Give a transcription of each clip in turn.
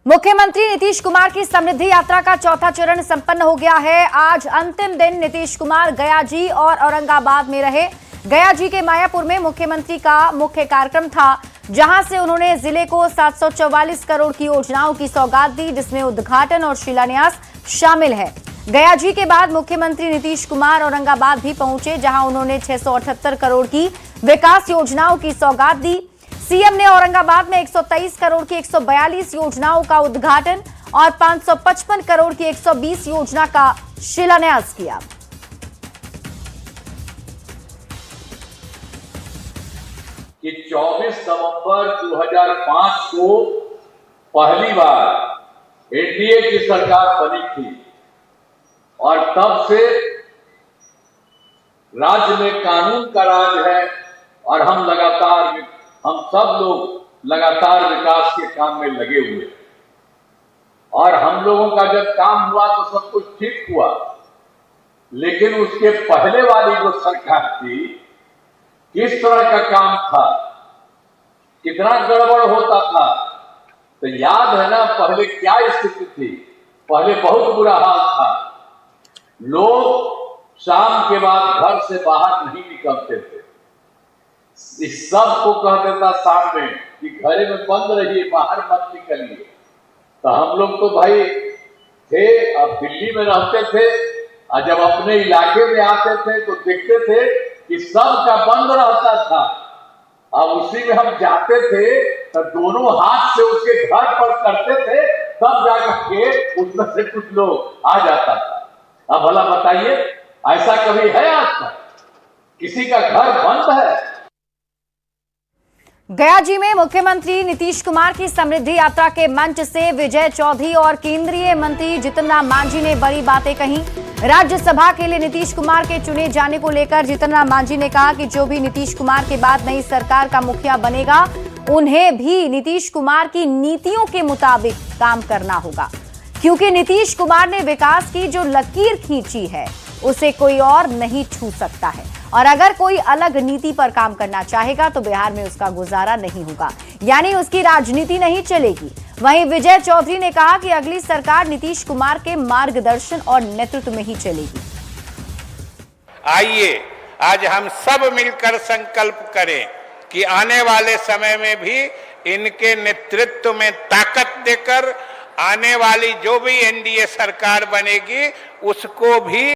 मुख्यमंत्री नीतीश कुमार की समृद्धि यात्रा का चौथा चरण संपन्न हो गया है। आज अंतिम दिन नीतीश कुमार गया जी और औरंगाबाद में रहे। गया जी के मायापुर में मुख्यमंत्री का मुख्य कार्यक्रम था, जहां से उन्होंने जिले को 744 करोड़ की योजनाओं की सौगात दी, जिसमें उद्घाटन और शिलान्यास शामिल है। गया जी के बाद मुख्यमंत्री नीतीश कुमार औरंगाबाद भी पहुंचे, जहां उन्होंने 678 करोड़ की विकास योजनाओं की सौगात दी। सीएम ने औरंगाबाद में 123 करोड़ की 142 योजनाओं का उद्घाटन और 555 करोड़ की 120 योजना का शिलान्यास किया। कि 24 नवंबर 2005 को पहली बार एनडीए की सरकार बनी थी और तब से राज्य में कानून का राज है और हम सब लोग लगातार विकास के काम में लगे हुए हैं। और हम लोगों का जब काम हुआ तो सब कुछ ठीक हुआ, लेकिन उसके पहले वाली जो सरकार थी, किस तरह का काम था, कितना गड़बड़ होता था, तो याद है ना पहले क्या स्थिति थी। पहले बहुत बुरा हाल था। लोग शाम के बाद घर से बाहर नहीं निकलते थे। इस सब को कह देता शाम में कि घरे में बंद रहिए, बाहर मत निकलिए। तो हम लोग तो भाई थे, अब दिल्ली में रहते थे और जब अपने इलाके में आते थे तो देखते थे कि सब का बंद रहता था। अब उसी में हम जाते थे तो दोनों हाथ से उसके घर पर करते थे, तब जाकर के उसमें से कुछ लोग आ जाता था। अब भला बताइए, ऐसा कभी है आज तक? किसी का घर बंद है? गया जी में मुख्यमंत्री नीतीश कुमार की समृद्धि यात्रा के मंच से विजय चौधरी और केंद्रीय मंत्री जीतन राम मांझी ने बड़ी बातें कही। राज्यसभा के लिए नीतीश कुमार के चुने जाने को लेकर जीतन राम मांझी ने कहा कि जो भी नीतीश कुमार के बाद नई सरकार का मुखिया बनेगा, उन्हें भी नीतीश कुमार की नीतियों के मुताबिक काम करना होगा, क्योंकि नीतीश कुमार ने विकास की जो लकीर खींची है उसे कोई और नहीं छू सकता है, और अगर कोई अलग नीति पर काम करना चाहेगा तो बिहार में उसका गुजारा नहीं होगा, यानी उसकी राजनीति नहीं चलेगी। वहीं विजय चौधरी ने कहा कि अगली सरकार नीतीश कुमार के मार्गदर्शन और नेतृत्व में ही चलेगी। आइए आज हम सब मिलकर संकल्प करें कि आने वाले समय में भी इनके नेतृत्व में ताकत देकर आने वाली जो भी एनडीए सरकार बनेगी उसको भी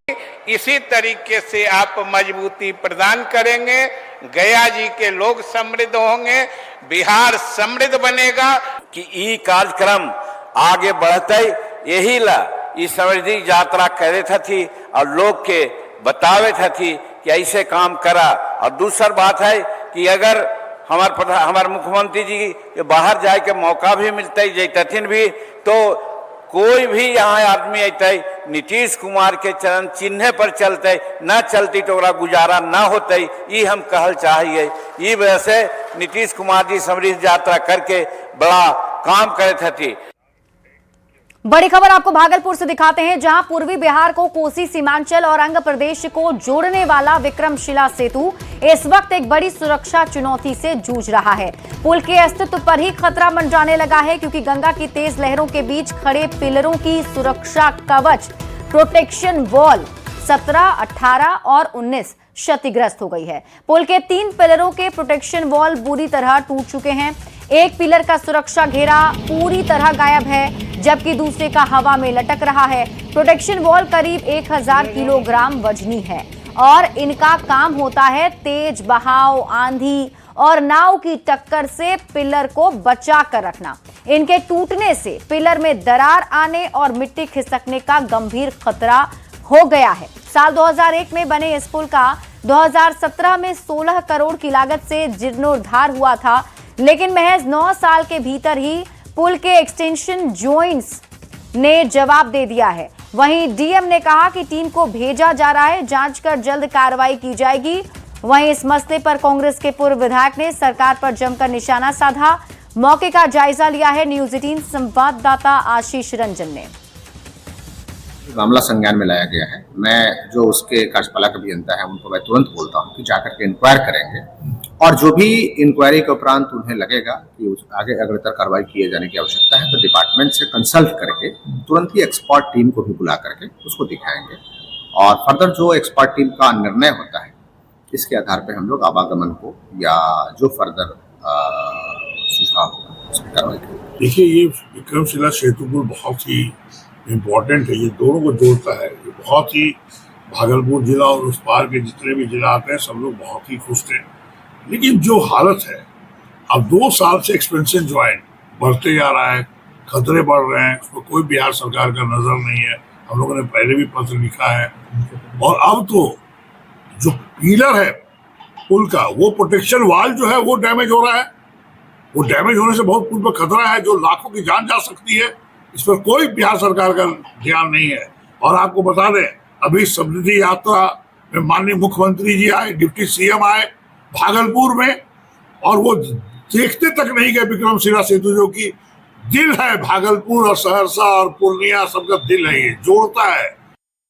इसी तरीके से आप मजबूती प्रदान करेंगे। गया जी के लोग समृद्ध होंगे, बिहार समृद्ध बनेगा। कि ई कार्यक्रम आगे बढ़ते यही ला ई समृद्धि यात्रा करे थी और लोग के बतावे थी कि ऐसे काम करा। और दूसर बात है कि अगर हमार मुख्यमंत्री जी के बाहर जाए के मौका भी मिलते जैतथिन भी, तो कोई भी यहाँ आदमी अतै नीतीश कुमार के चरण चिन्ह पर चलते, न चलती तो गुजारा न होते। ये हम कहल चाहिए। ये वजह से नीतीश कुमार जी समृद्धि यात्रा करके बड़ा काम करे थे। बड़ी खबर आपको भागलपुर से दिखाते हैं, जहां पूर्वी बिहार को कोसी सीमांचल और अंग प्रदेश को जोड़ने वाला विक्रमशिला सेतु इस वक्त एक बड़ी सुरक्षा चुनौती से जूझ रहा है। पुल के अस्तित्व पर ही खतरा मंडराने लगा है, क्योंकि गंगा की तेज लहरों के बीच खड़े पिलरों की सुरक्षा कवच प्रोटेक्शन वॉल 17, 18 और 19 क्षतिग्रस्त हो गई है। पुल के 3 पिलरों के प्रोटेक्शन वॉल बुरी तरह टूट चुके हैं। एक पिलर का सुरक्षा घेरा पूरी तरह गायब है, जबकि दूसरे का हवा में लटक रहा है। प्रोटेक्शन वॉल करीब 1000 किलोग्राम वजनी है और इनका काम होता है तेज बहाव, आंधी और नाव की टक्कर से पिलर को बचा कर रखना। इनके टूटने से पिलर में दरार आने और मिट्टी खिसकने का गंभीर खतरा हो गया है। साल 2001 में बने इस पुल का 2017 में 16 करोड़ की लागत से जीर्णोद्धार हुआ था, लेकिन महज 9 साल के भीतर ही पुल के एक्सटेंशन जॉइंट्स ने जवाब दे दिया है। वहीं डीएम ने कहा कि टीम को भेजा जा रहा है, जांच कर जल्द कार्रवाई की जाएगी। वहीं इस मसले पर कांग्रेस के पूर्व विधायक ने सरकार पर जमकर निशाना साधा। मौके का जायजा लिया है न्यूज 18 संवाददाता आशीष रंजन ने। मामला संज्ञान में लाया गया है। मैं जो उसके कार्यपालक अभियंता है उनको मैं तुरंत बोलता हूं कि जाकर के इंक्वायर करेंगे और जो भी इंक्वायरी के उपरांत उन्हें लगेगा कि उस आगे अग्रतर कार्रवाई किए जाने की आवश्यकता है तो डिपार्टमेंट से कंसल्ट करके तुरंत ही एक्सपर्ट टीम को भी बुला करके उसको दिखाएंगे और फर्दर जो एक्सपर्ट टीम का निर्णय होता है इसके आधार पर हम लोग आवागमन को या जो फर्दर सुझाव होगा उस पर कार्रवाई करेंगे। देखिए, ये विक्रमशिला सेतु पुल बहुत ही इम्पोर्टेंट है, ये दोनों को जोड़ता है। ये बहुत ही भागलपुर जिला और उस पार के जितने भी जिला आते हैं सब लोग बहुत ही खुश थे। लेकिन जो हालत है, अब 2 साल से एक्सपेंशन जो है बढ़ते जा रहा है, खतरे बढ़ रहे हैं, उसको कोई बिहार सरकार का नजर नहीं है। हम लोगों ने पहले भी पत्र लिखा है और अब तो जो पिलर है पुल का, वो प्रोटेक्शन वाल जो है वो डैमेज हो रहा है। वो डैमेज होने से बहुत पुल पर खतरा है, जो लाखों की जान जा सकती है। इस पर कोई बिहार सरकार का ध्यान नहीं है। और आपको बता दें, अभी समृद्धि यात्रा में माननीय मुख्यमंत्री जी आए, डिप्टी सीएम आए भागलपुर में, और वो देखते तक नहीं गए विक्रमशिला सेतु, जो कि दिल है भागलपुर और सहरसा और पूर्णिया सबका दिल है, ये जोड़ता है।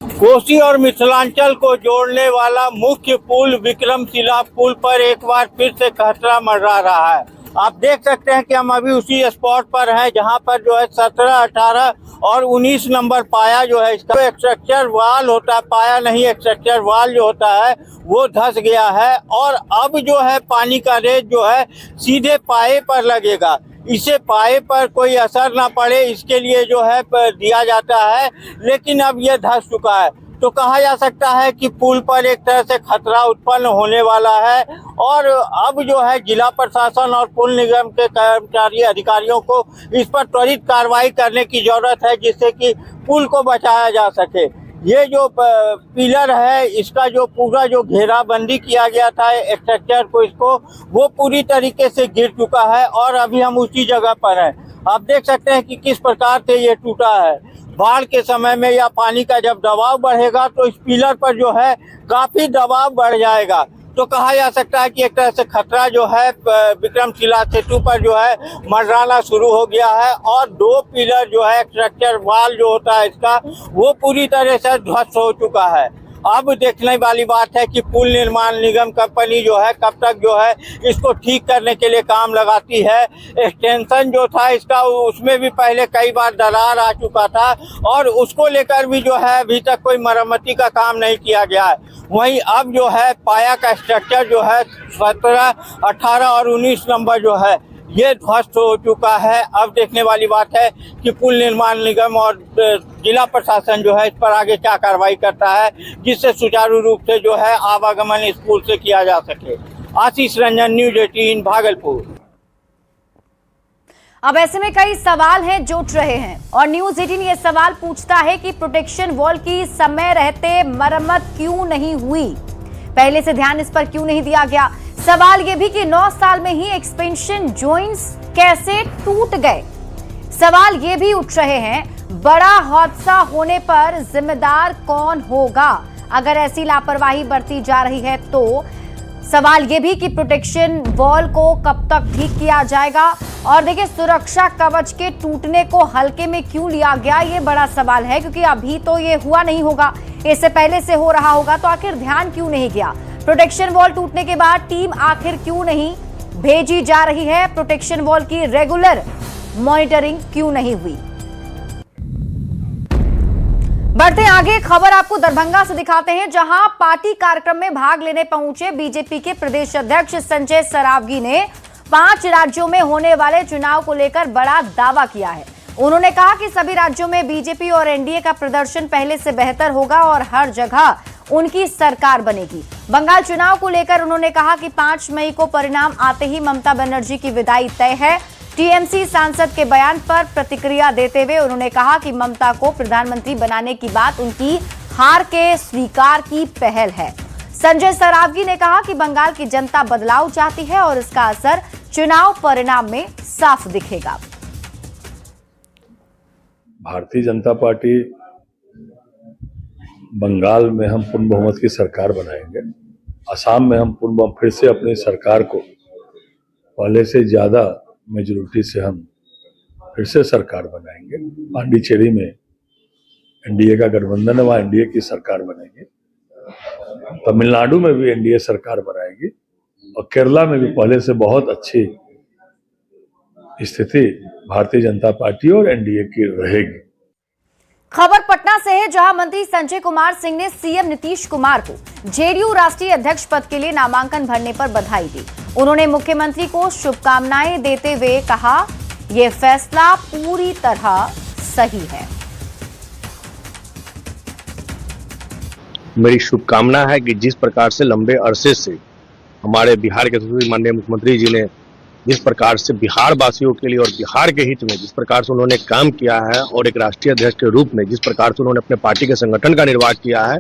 कोसी और मिथिलांचल को जोड़ने वाला मुख्य पुल विक्रमशिला पुल पर एक बार फिर से खतरा मंडरा रहा है। आप देख सकते हैं कि हम अभी उसी स्पॉट पर हैं जहां पर जो है 17, 18 और 19 नंबर पाया जो है, इसका स्ट्रक्चर वाल होता है, पाया नहीं स्ट्रक्चर वाल जो होता है वो धंस गया है। और अब जो है पानी का रेट जो है सीधे पाए पर लगेगा। इसे पाए पर कोई असर ना पड़े इसके लिए जो है दिया जाता है, लेकिन अब यह धंस चुका है। तो कहा जा सकता है कि पुल पर एक तरह से खतरा उत्पन्न होने वाला है और अब जो है जिला प्रशासन और पुल निगम के कर्मचारी अधिकारियों को इस पर त्वरित कार्रवाई करने की जरूरत है, जिससे कि पुल को बचाया जा सके। ये जो पिलर है, इसका जो पूरा जो घेराबंदी किया गया था स्ट्रक्चर को, इसको वो पूरी तरीके से गिर चुका है और अभी हम उसी जगह पर हैं। आप देख सकते हैं कि किस प्रकार से ये टूटा है। बाढ़ के समय में या पानी का जब दबाव बढ़ेगा तो इस पिलर पर जो है काफी दबाव बढ़ जाएगा। तो कहा जा सकता है कि एक तरह से खतरा जो है विक्रमशिला सेतु पर जो है मंडराना शुरू हो गया है और 2 पिलर जो है स्ट्रक्चर वाल जो होता है इसका, वो पूरी तरह से ध्वस्त हो चुका है। अब देखने वाली बात है कि पुल निर्माण निगम कंपनी जो है कब तक जो है इसको ठीक करने के लिए काम लगाती है। एक्सटेंशन जो था इसका, उसमें भी पहले कई बार दरार आ चुका था और उसको लेकर भी जो है अभी तक कोई मरम्मती का काम नहीं किया गया है। वहीं अब जो है पाया का स्ट्रक्चर जो है 17, 18 और 19 नंबर जो है ये ध्वस्त हो चुका है। अब देखने वाली बात है कि पुल निर्माण निगम और जिला प्रशासन जो है इस पर आगे क्या कार्रवाई करता है, जिससे सुचारू रूप से जो है आवागमन इस पुल से किया जा सके। आशीष रंजन, न्यूज 18 भागलपुर। अब ऐसे में कई सवाल हैं जो उठ रहे हैं और न्यूज 18 ये सवाल पूछता है कि प्रोटेक्शन वॉल की समय रहते मरम्मत क्यों नहीं हुई, पहले से ध्यान इस पर क्यों नहीं दिया गया। सवाल ये भी कि 9 साल में ही एक्सपेंशन जॉइंट्स कैसे टूट गए। सवाल ये भी उठ रहे हैं, बड़ा हादसा होने पर जिम्मेदार कौन होगा अगर ऐसी लापरवाही बरती जा रही है। तो सवाल ये भी कि प्रोटेक्शन वॉल को कब तक ठीक किया जाएगा और देखिए सुरक्षा कवच के टूटने को हल्के में क्यों लिया गया, ये बड़ा सवाल है, क्योंकि अभी तो ये हुआ नहीं होगा, इससे पहले से हो रहा होगा, तो आखिर ध्यान क्यों नहीं गया। प्रोटेक्शन वॉल टूटने के बाद टीम आखिर क्यों नहीं भेजी जा रही है, प्रोटेक्शन वॉल की रेगुलर मॉनिटरिंग क्यों नहीं हुई। बढ़ते आगे, खबर आपको दरभंगा से दिखाते हैं, जहां पार्टी कार्यक्रम में भाग लेने पहुंचे बीजेपी के प्रदेश अध्यक्ष संजय सरावगी ने 5 राज्यों में होने वाले चुनाव को लेकर बड़ा दावा किया है। उन्होंने कहा कि सभी राज्यों में बीजेपी और एनडीए का प्रदर्शन पहले से बेहतर होगा और हर जगह उनकी सरकार बनेगी। बंगाल चुनाव को लेकर उन्होंने कहा कि 5 मई को परिणाम आते ही ममता बनर्जी की विदाई तय है। टीएमसी सांसद के बयान पर प्रतिक्रिया देते हुए उन्होंने कहा कि ममता को प्रधानमंत्री बनाने की बात उनकी हार के स्वीकार की पहल है। संजय सरावगी ने कहा कि बंगाल की जनता बदलाव चाहती है और इसका असर चुनाव परिणाम में साफ दिखेगा। भारतीय जनता पार्टी बंगाल में हम पूर्ण बहुमत की सरकार बनाएंगे, असम में हम फिर से अपनी सरकार को पहले से ज्यादा मेजोरिटी से हम फिर से सरकार बनाएंगे। पांडिचेरी में एनडीए का गठबंधन है, वहां एनडीए की सरकार बनेगी। तमिलनाडु में भी एनडीए सरकार बनाएगी और केरला में भी पहले से बहुत अच्छी स्थिति भारतीय जनता पार्टी और एनडीए की रहेगी। खबर पटना से है, जहां मंत्री संजय कुमार सिंह ने सीएम नीतीश कुमार को जेडीयू राष्ट्रीय अध्यक्ष पद के लिए नामांकन भरने पर बधाई दी। उन्होंने मुख्यमंत्री को शुभकामनाएं देते हुए कहा, यह फैसला पूरी तरह सही है। मेरी शुभकामना है कि जिस प्रकार से लंबे अरसे से हमारे बिहार के माननीय मुख्यमंत्री जी ने जिस प्रकार से बिहार वासियों के लिए और बिहार के हित में जिस प्रकार से उन्होंने काम किया है और एक राष्ट्रीय अध्यक्ष के रूप में जिस प्रकार से उन्होंने अपने पार्टी के संगठन का निर्वाह किया है,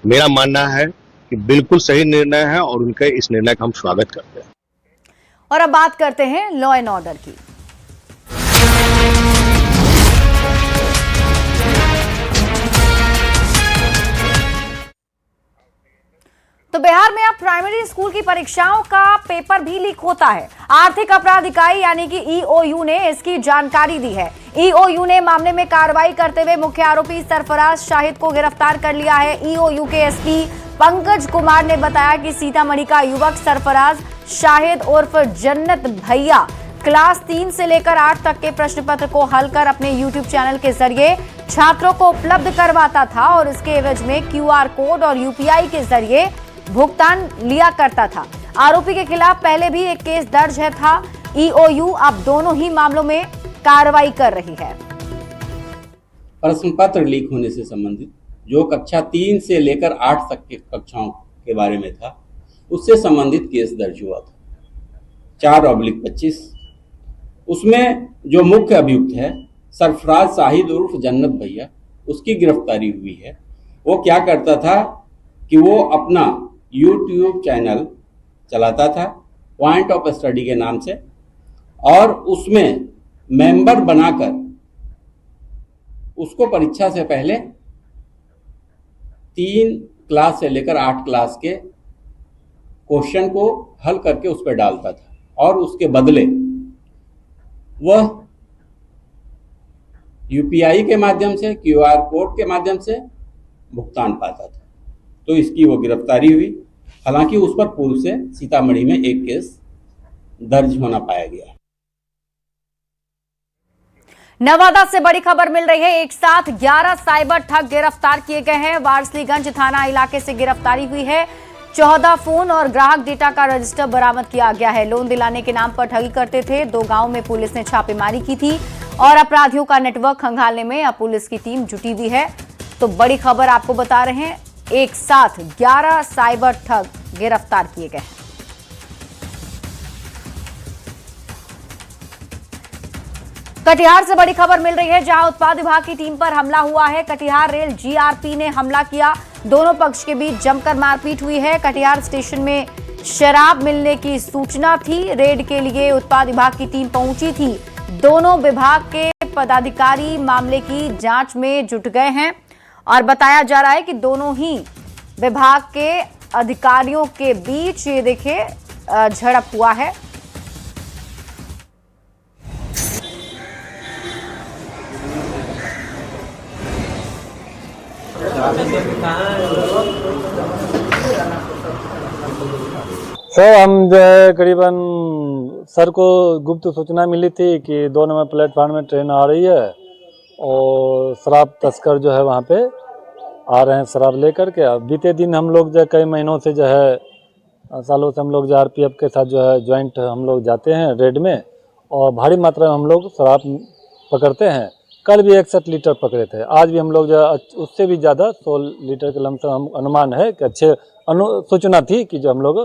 मेरा मानना है कि बिल्कुल सही निर्णय है और उनके इस निर्णय का हम स्वागत करते हैं। और अब बात करते हैं लॉ एंड ऑर्डर की। तो बिहार में अब प्राइमरी स्कूल की परीक्षाओं का पेपर भी लीक होता है। आर्थिक अपराध इकाई यानी कि ईओयू ने इसकी जानकारी दी है। ईओयू ने मामले में कार्रवाई करते हुए मुख्य आरोपी सरफराज शाहिद को गिरफ्तार कर लिया है। ईओयू के एसपी पंकज कुमार ने बताया कि सीतामढ़ी का युवक सरफराज शाहिद उर्फ जन्नत भैया क्लास 3 से लेकर 8 तक के प्रश्न पत्र को हल कर अपने यूट्यूब चैनल के जरिए छात्रों को उपलब्ध करवाता था और इसके एवज में क्यूआर कोड और यूपीआई के जरिए भुगतान लिया करता था। आरोपी के खिलाफ पहले भी एक केस दर्ज है था। ईओयू अब दोनों ही मामलों में कार्रवाई कर रही है। प्रश्न पत्र लीक होने से संबंधित जो कक्षा 3 से लेकर 8 तक के कक्षाओं के बारे में था, उससे संबंधित केस दर्ज हुआ था 4/25। उसमें जो मुख्य अभियुक्त है सरफराज शाहिद उर्फ जन्नत भैया, उसकी गिरफ्तारी हुई है। वो क्या करता था कि वो अपना यूट्यूब चैनल चलाता था पॉइंट ऑफ स्टडी के नाम से, और उसमें मेंबर बनाकर उसको परीक्षा से पहले 3 क्लास से लेकर 8 क्लास के क्वेश्चन को हल करके उस पर डालता था और उसके बदले वह यूपीआई के माध्यम से, क्यूआर कोड के माध्यम से भुगतान पाता था। तो इसकी वो गिरफ्तारी हुई। हालांकि उस पर पूर्व से सीतामढ़ी में एक केस दर्ज होना पाया गया। नवादा से बड़ी खबर मिल रही है। एक साथ 11 साइबर ठग गिरफ्तार किए गए हैं। वारसलीगंज थाना इलाके से गिरफ्तारी हुई है। 14 फोन और ग्राहक डेटा का रजिस्टर बरामद किया गया है। लोन दिलाने के नाम पर ठगी करते थे। 2 गांवों में पुलिस ने छापेमारी की थी और अपराधियों का नेटवर्क खंगालने में अब पुलिस की टीम जुटी हुई है। तो बड़ी खबर आपको बता रहे हैं, एक साथ 11 साइबर ठग गिरफ्तार किए गए हैं। कटिहार से बड़ी खबर मिल रही है, जहां उत्पाद विभाग की टीम पर हमला हुआ है। कटिहार रेल जीआरपी ने हमला किया। दोनों पक्ष के बीच जमकर मारपीट हुई है। कटिहार स्टेशन में शराब मिलने की सूचना थी। रेड के लिए उत्पाद विभाग की टीम पहुंची थी। दोनों विभाग के पदाधिकारी मामले की जांच में जुट गए हैं और बताया जा रहा है कि दोनों ही विभाग के अधिकारियों के बीच ये देखिए झड़प हुआ है। सर, हम जो है करीबन सर को गुप्त सूचना मिली थी कि 2 नंबर प्लेटफार्म में ट्रेन आ रही है और शराब तस्कर जो है वहाँ पे आ रहे हैं शराब लेकर के। अब बीते दिन हम लोग जो कई महीनों से जो है सालों से हम लोग जो आरपीएफ के साथ जो है ज्वाइंट हम लोग जाते हैं रेड में और भारी मात्रा में हम लोग शराब पकड़ते हैं। कल भी 61 लीटर पकड़े थे। आज भी हम लोग जो उससे भी ज़्यादा 100 लीटर के लमसम अनुमान है कि अच्छे सूचना थी कि जो हम लोग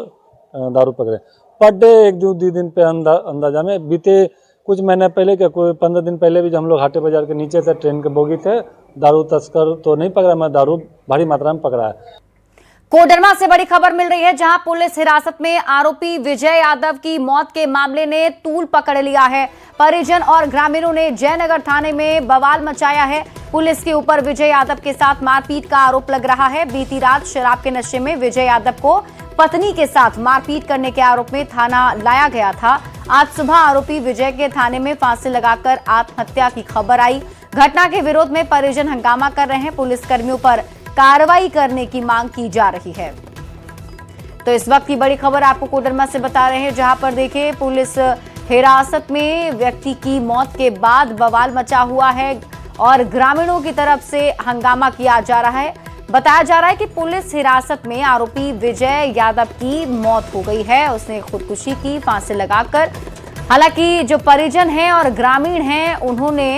दारू पकड़े। पर डे 1-2 दिन पे अंदाजा में बीते कुछ महीने पहले क्या कोई 15 दिन पहले भी जब हम लोग हाटे बाजार के नीचे से ट्रेन के बोगी थे, दारू तस्कर तो नहीं पकड़ा, मैं दारू भारी मात्रा में पकड़ा है। कोडरमा से बड़ी खबर मिल रही है, जहां पुलिस हिरासत में आरोपी विजय यादव की मौत के मामले ने तूल पकड़ लिया है। परिजन और ग्रामीणों ने जयनगर थाने में बवाल मचाया है। पुलिस के ऊपर विजय यादव के साथ मारपीट का आरोप लग रहा है। बीती रात शराब के नशे में विजय यादव को पत्नी के साथ मारपीट करने के आरोप में थाना लाया गया था। आज सुबह आरोपी विजय के थाने में फांसी लगाकर आत्महत्या की खबर आई। घटना के विरोध में परिजन हंगामा कर रहे हैं। पुलिस कर्मियों पर कार्रवाई करने की मांग की जा रही है। तो इस वक्त की बड़ी खबर आपको कोडरमा से बता रहे हैं, जहां पर देखिए पुलिस हिरासत में व्यक्ति की मौत के बाद बवाल मचा हुआ है और ग्रामीणों की तरफ से हंगामा किया जा रहा है। बताया जा रहा है कि पुलिस हिरासत में आरोपी विजय यादव की मौत हो गई है। उसने खुदकुशी की फांसी लगाकर। हालांकि जो परिजन हैं और ग्रामीण हैं उन्होंने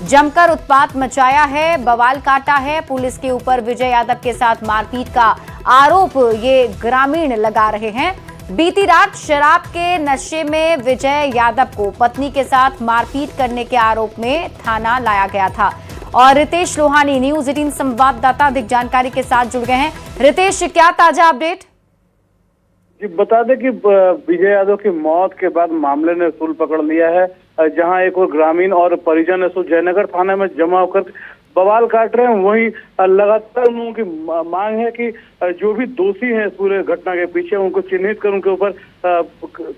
जमकर उत्पात मचाया है, बवाल काटा है। पुलिस के ऊपर विजय यादव के साथ मारपीट का आरोप ये ग्रामीण लगा रहे हैं। बीती रात शराब के नशे में विजय यादव को पत्नी के साथ मारपीट करने के आरोप में थाना लाया गया था। और रितेश लोहानी न्यूज़ 18 संवाददाता अधिक जानकारी के साथ जुड़ गए हैं। रितेश, क्या ताजा अपडेट? जी बता दें कि विजय यादव की मौत के बाद मामले ने सूल पकड़ लिया है, जहां एक और ग्रामीण और परिजन है जयनगर थाने में जमा होकर बवाल काट रहे हैं। वहीं लगातार उन लोगों की मांग है कि जो भी दोषी हैं पूरे घटना के पीछे उनको चिन्हित कर उनके ऊपर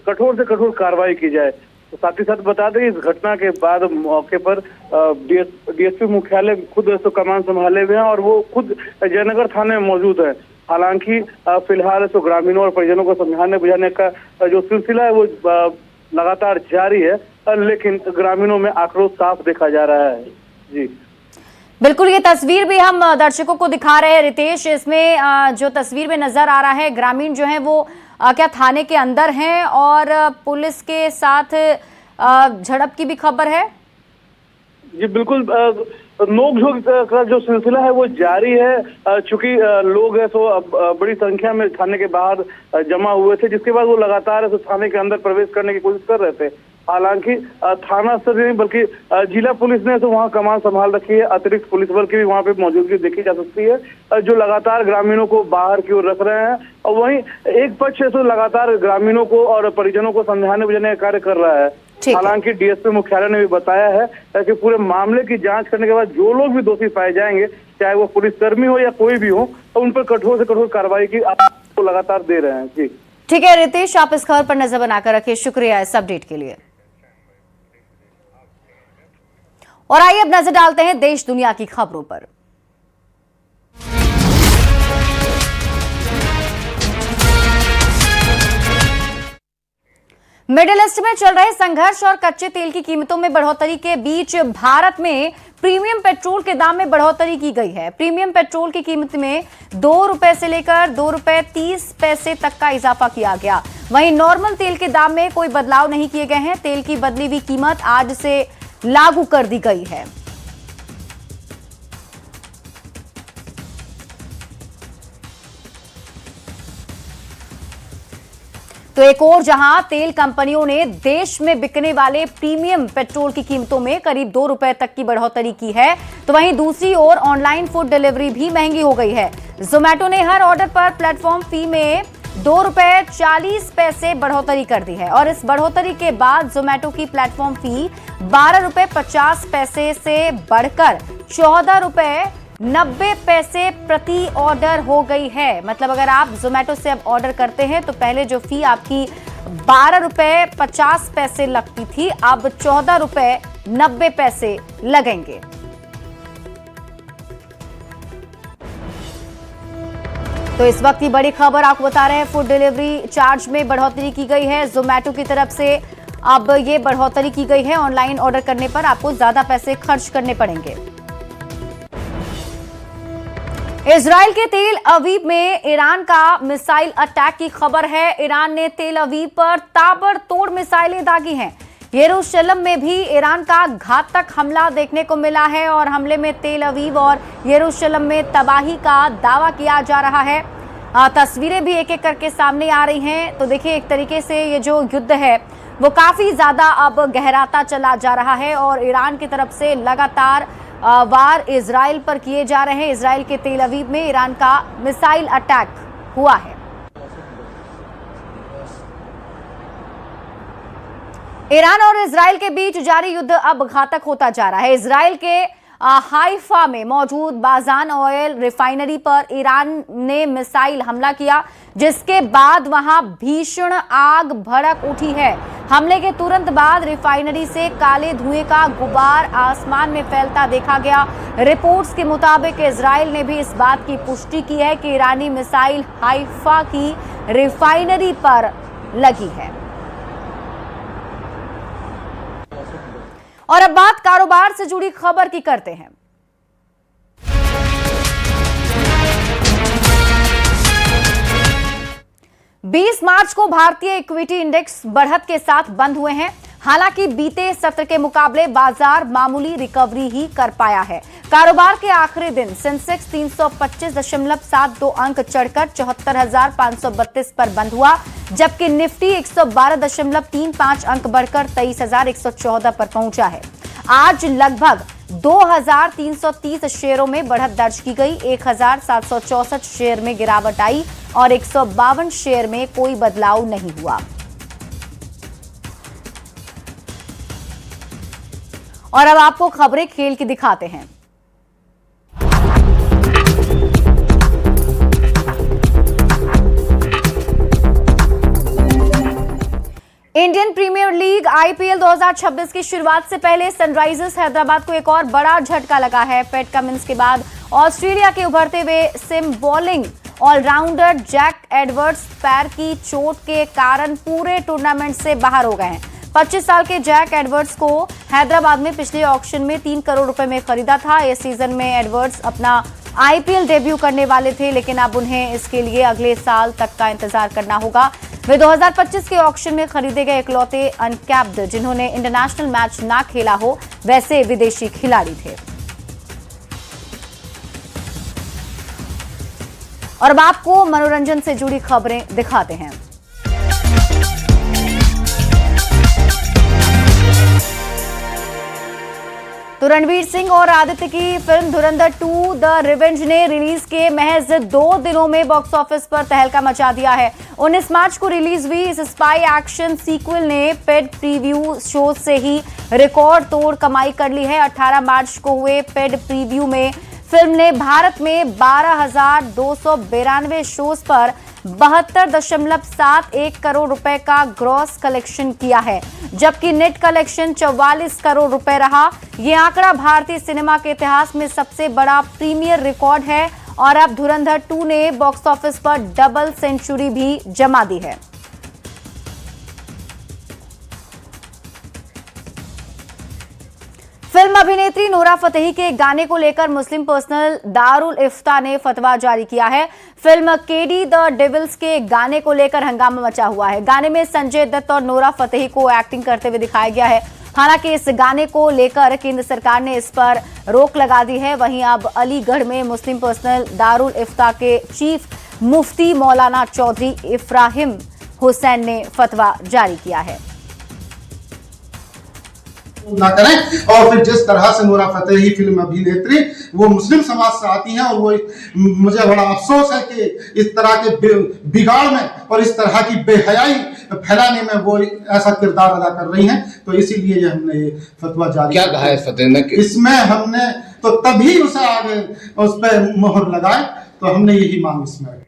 कठोर से कठोर कार्रवाई की जाए। तो साथ ही साथ बता दें इस घटना के बाद मौके पर डीएसपी मुख्यालय खुद तो कमान संभाले हुए हैं और वो खुद जयनगर थाने में मौजूद है। हालांकि फिलहाल तो ग्रामीणों और परिजनों को समझाने बुझाने का जो सिलसिला है वो लगातार जारी है, लेकिन ग्रामीणों में आक्रोश साफ देखा जा रहा है। जी बिल्कुल, ये तस्वीर भी हम दर्शकों को दिखा रहे हैं रितेश। इसमें जो तस्वीर में नजर आ रहा है, ग्रामीण जो है वो क्या थाने के अंदर हैं और पुलिस के साथ झड़प की भी खबर है। जी बिल्कुल, नोकझोंक का जो सिलसिला है वो जारी है। चूंकि लोग है तो बड़ी संख्या में थाने के बाहर जमा हुए थे, जिसके बाद वो लगातार तो थाने के अंदर प्रवेश करने की कोशिश कर रहे थे। हालांकि थाना स्तर नहीं बल्कि जिला पुलिस ने तो वहां कमान संभाल रखी है। अतिरिक्त पुलिस बल की भी वहां पे मौजूदगी देखी जा सकती है, जो लगातार ग्रामीणों को बाहर की ओर रख रहे हैं। और वहीं एक पक्ष है तो लगातार ग्रामीणों को और परिजनों को समझाने बुझाने का कार्य कर रहा है। हालांकि डीएसपी मुख्यालय ने भी बताया है कि पूरे मामले की जांच करने के बाद जो लोग भी दोषी पाए जाएंगे, चाहे वो पुलिसकर्मी हो या कोई भी हो, तो उन पर कठोर से कठोर कार्रवाई की आपको लगातार दे रहे हैं। जी ठीक है रितेश, आप इस खबर पर नजर बनाकर रखिए। शुक्रिया इस अपडेट के लिए। और आइए अब नजर डालते हैं देश दुनिया की खबरों पर। मिडिल ईस्ट में चल रहे संघर्ष और कच्चे तेल की कीमतों में बढ़ोतरी के बीच भारत में प्रीमियम पेट्रोल के दाम में बढ़ोतरी की गई है। प्रीमियम पेट्रोल की कीमत में 2 रुपए से लेकर 2 रुपए 30 पैसे तक का इजाफा किया गया। वहीं नॉर्मल तेल के दाम में कोई बदलाव नहीं किए गए हैं। तेल की बदली हुई कीमत आज से लागू कर दी गई है। तो एक और जहां तेल कंपनियों ने देश में बिकने वाले प्रीमियम पेट्रोल की कीमतों में करीब 2 रुपए तक की बढ़ोतरी की है, तो वहीं दूसरी ओर ऑनलाइन फूड डिलीवरी भी महंगी हो गई है। जोमैटो ने हर ऑर्डर पर प्लेटफॉर्म फी में 2 रुपए 40 पैसे बढ़ोतरी कर दी है और इस बढ़ोतरी के बाद जोमैटो की प्लेटफॉर्म फी 12 रुपए 50 पैसे से बढ़कर 14 रुपए 90 पैसे प्रति ऑर्डर हो गई है। मतलब अगर आप जोमैटो से अब ऑर्डर करते हैं तो पहले जो फी आपकी 12 रुपए 50 पैसे लगती थी, अब 14 रुपए 90 पैसे लगेंगे। तो इस वक्त की बड़ी खबर आपको बता रहे हैं, फूड डिलीवरी चार्ज में बढ़ोतरी की गई है। जोमैटो की तरफ से अब ये बढ़ोतरी की गई है। ऑनलाइन ऑर्डर करने पर आपको ज्यादा पैसे खर्च करने पड़ेंगे। इजराइल के तेल अवीव में ईरान का मिसाइल अटैक की खबर है। ईरान ने तेल अवीव पर ताबड़तोड़ मिसाइलें दागी हैं। यरूशलेम में भी ईरान का घातक हमला देखने को मिला है और हमले में तेल अवीव और यरूशलेम में तबाही का दावा किया जा रहा है। तस्वीरें भी एक एक करके सामने आ रही हैं। तो देखिए, एक तरीके से ये जो युद्ध है वो काफी ज्यादा अब गहराता चला जा रहा है और ईरान की तरफ से लगातार वार इजराइल पर किए जा रहे हैं। इजराइल के तेल अवीव में ईरान का मिसाइल अटैक हुआ है। ईरान और इजराइल के बीच जारी युद्ध अब घातक होता जा रहा है। इजराइल के हाइफा में मौजूद बाजान ऑयल रिफाइनरी पर ईरान ने मिसाइल हमला किया, जिसके बाद वहां भीषण आग भड़क उठी है। हमले के तुरंत बाद रिफाइनरी से काले धुएं का गुबार आसमान में फैलता देखा गया। रिपोर्ट्स के मुताबिक इजराइल ने भी इस बात की पुष्टि की है कि ईरानी मिसाइल हाइफा की रिफाइनरी पर लगी है। और अब बात कारोबार से जुड़ी खबर की करते हैं। बीस मार्च को भारतीय इक्विटी इंडेक्स बढ़त के साथ बंद हुए हैं। हालांकि बीते सत्र के मुकाबले बाजार मामूली रिकवरी ही कर पाया है। कारोबार के आखिरी दिन सेंसेक्स 325.72 अंक चढ़कर 74,532 पर बंद हुआ, जबकि निफ्टी 112.35 अंक बढ़कर 23,114 पर पहुंचा है। आज लगभग 2,330 शेयरों में बढ़त दर्ज की गई। 1,764 शेयर में गिरावट आई और 152 शेयर में कोई बदलाव नहीं हुआ। और अब आपको खबरें खेल की दिखाते हैं। इंडियन प्रीमियर लीग आईपीएल 2026 की शुरुआत से पहले सनराइजर्स हैदराबाद को एक और बड़ा झटका लगा है। पैट कमिंस के बाद ऑस्ट्रेलिया के उभरते हुए seam bowling allrounder Jack Edwards पैर की चोट के कारण पूरे टूर्नामेंट से बाहर हो गए हैं। 25 साल के जैक एडवर्ड्स को हैदराबाद में पिछले ऑक्शन में 3 करोड़ रुपए में खरीदा था। इस सीजन में एडवर्ड्स अपना आईपीएल डेब्यू करने वाले थे, लेकिन अब उन्हें इसके लिए अगले साल तक का इंतजार करना होगा। वे 2025 के ऑक्शन में खरीदे गए इकलौते अनकैप्ड जिन्होंने इंटरनेशनल मैच ना खेला हो, वैसे विदेशी खिलाड़ी थे। और अब आपको मनोरंजन से जुड़ी खबरें दिखाते हैं। तो रणवीर सिंह और आदित्य की फिल्म धुरंधर 2 द रिवेंज ने रिलीज के महज 2 दिनों में बॉक्स ऑफिस पर तहलका मचा दिया है। 19 मार्च को रिलीज हुई इस स्पाई एक्शन सीक्वल ने पेड प्रीव्यू शो से ही रिकॉर्ड तोड़ कमाई कर ली है। 18 मार्च को हुए पेड प्रीव्यू में फिल्म ने भारत में 12,292 शोज पर 72.71 करोड़ रुपए का ग्रॉस कलेक्शन किया है, जबकि नेट कलेक्शन 44 करोड़ रुपए रहा। यह आंकड़ा भारतीय सिनेमा के इतिहास में सबसे बड़ा प्रीमियर रिकॉर्ड है और अब धुरंधर 2 ने बॉक्स ऑफिस पर डबल सेंचुरी भी जमा दी है। फिल्म अभिनेत्री नोरा फतेही के गाने को लेकर मुस्लिम पर्सनल दारुल इफ्ता ने फतवा जारी किया है। फिल्म केडी द डेविल्स के गाने को लेकर हंगामा मचा हुआ है। गाने में संजय दत्त और नोरा फतेही को एक्टिंग करते हुए दिखाया गया है। हालांकि इस गाने को लेकर केंद्र सरकार ने इस पर रोक लगा दी है। वहीं अब अलीगढ़ में मुस्लिम पर्सनल दारुल इफ्ता के चीफ मुफ्ती मौलाना चौधरी इब्राहिम हुसैन ने फतवा जारी किया है। ना करें। और फिर जिस तरह से नोरा फतेही फिल्म अभिनेत्री वो मुस्लिम समाज से आती हैं और वो मुझे बड़ा अफसोस है कि इस तरह के बिगाड़ में और इस तरह की बेहयाई फैलाने में वो ऐसा किरदार अदा कर रही हैं, तो इसीलिए ये हमने ये फतवा जारी क्या कहा है फतेह ने? इसमें हमने तो तभी उसे आगे उस पर मोहर लगाए, तो हमने यही मांग इसमें रखी।